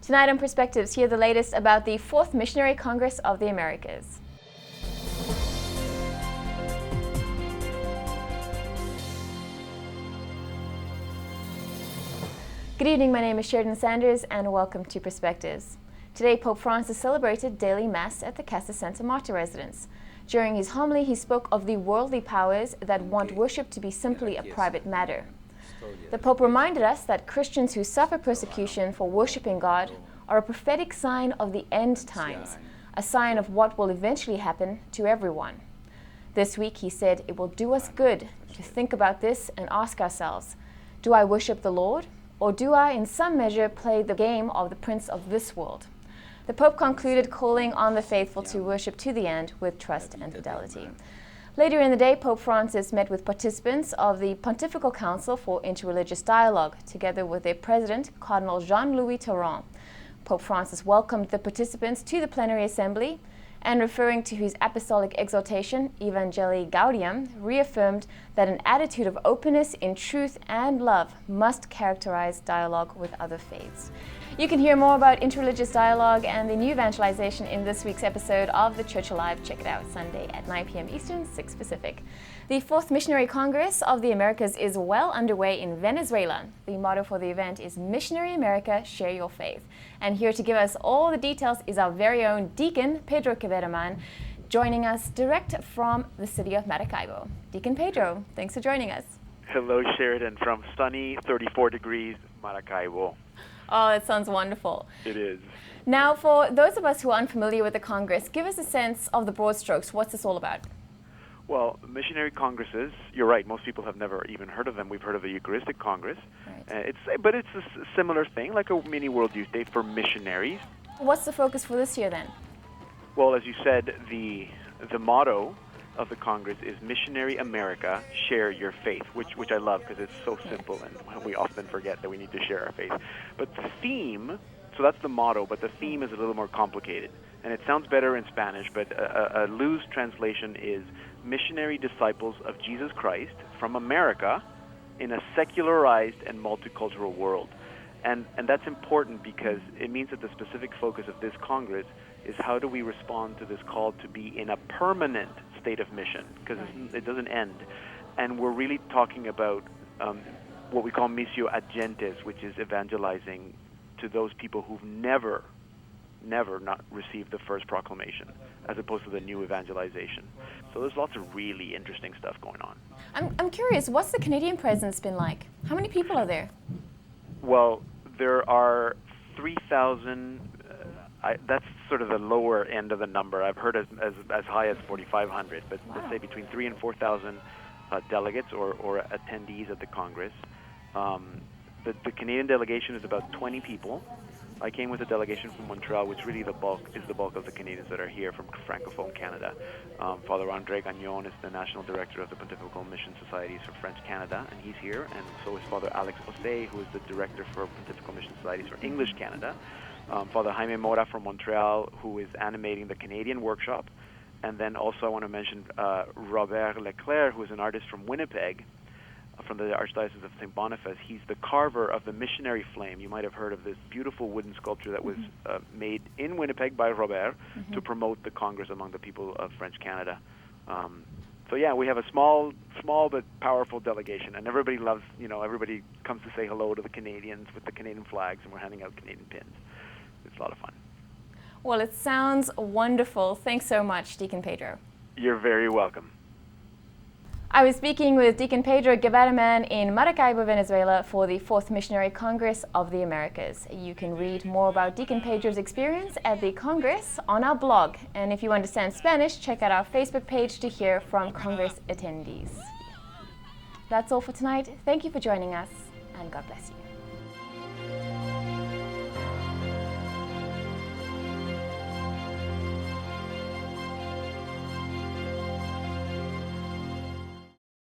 Tonight on Perspectives, hear the latest about the 4th Missionary Congress of the Americas. Good evening, my name is Sheridan Sanders and welcome to Perspectives. Today, Pope Francis celebrated daily Mass at the Casa Santa Marta residence. During his homily, he spoke of the worldly powers that want worship to be simply a private matter. The Pope reminded us that Christians who suffer persecution for worshiping God are a prophetic sign of the end times, a sign of what will eventually happen to everyone. This week, he said, it will do us good to think about this and ask ourselves, do I worship the Lord? Or do I, in some measure, play the game of the prince of this world? The Pope concluded calling on the faithful to worship to the end with trust and fidelity. Later in the day, Pope Francis met with participants of the Pontifical Council for Interreligious Dialogue, together with their president, Cardinal Jean-Louis Tarrant. Pope Francis welcomed the participants to the plenary assembly and, referring to his apostolic exhortation, Evangelii Gaudium, reaffirmed that an attitude of openness in truth and love must characterize dialogue with other faiths. You can hear more about Interreligious Dialogue and the new evangelization in this week's episode of The Church Alive. Check it out Sunday at 9 p.m. Eastern, 6 Pacific. The 4th Missionary Congress of the Americas is well underway in Venezuela. The motto for the event is Missionary America, Share Your Faith. And here to give us all the details is our very own Deacon Pedro Quevedoman, joining us direct from the city of Maracaibo. Deacon Pedro, thanks for joining us. Hello, Sheridan, from sunny 34 degrees Maracaibo. Oh, that sounds wonderful. It is. Now, for those of us who are unfamiliar with the Congress, give us a sense of the broad strokes. What's this all about? Well, missionary congresses, you're right, most people have never even heard of them. We've heard of the Eucharistic Congress. Right. But it's a similar thing, like a mini World Youth Day for missionaries. What's the focus for this year then? Well, as you said, the motto of the Congress is Missionary America, Share Your Faith, which I love because it's so simple and we often forget that we need to share our faith. But the theme, so that's the motto, but the theme is a little more complicated. And it sounds better in Spanish, but a loose translation is Missionary Disciples of Jesus Christ from America in a secularized and multicultural world. And that's important because it means that the specific focus of this Congress is how do we respond to this call to be in a permanent state of mission, because it doesn't end. And we're really talking about what we call missio ad gentes, which is evangelizing to those people who've never not received the first proclamation, as opposed to the new evangelization. So there's lots of really interesting stuff going on. I'm curious, what's the Canadian presence been like? How many people are there? Well, there are 3,000. That's sort of the lower end of the number. I've heard as high as 4,500, but wow. Let's say between 3,000 and 4,000 delegates or attendees at the Congress. The Canadian delegation is about 20 people. I came with a delegation from Montreal, which really is the bulk of the Canadians that are here from Francophone Canada. Father André Gagnon is the National Director of the Pontifical Mission Societies for French Canada, and he's here. And so is Father Alex Osei, who is the Director for Pontifical Mission Societies for English Canada. Father Jaime Mora from Montreal, who is animating the Canadian workshop. And then also I want to mention Robert Leclerc, who is an artist from Winnipeg, from the Archdiocese of St. Boniface. He's the carver of the missionary flame. You might have heard of this beautiful wooden sculpture that was made in Winnipeg by Robert to promote the Congress among the people of French Canada. So yeah, we have a small but powerful delegation, and everybody loves, everybody comes to say hello to the Canadians with the Canadian flags, and we're handing out Canadian pins. It's a lot of fun. Well, it sounds wonderful. Thanks so much, Deacon Pedro. You're very welcome. I was speaking with Deacon Pedro Quevedoman in Maracaibo, Venezuela for the 4th Missionary Congress of the Americas. You can read more about Deacon Pedro's experience at the Congress on our blog. And if you understand Spanish, check out our Facebook page to hear from Congress attendees. That's all for tonight. Thank you for joining us, and God bless you.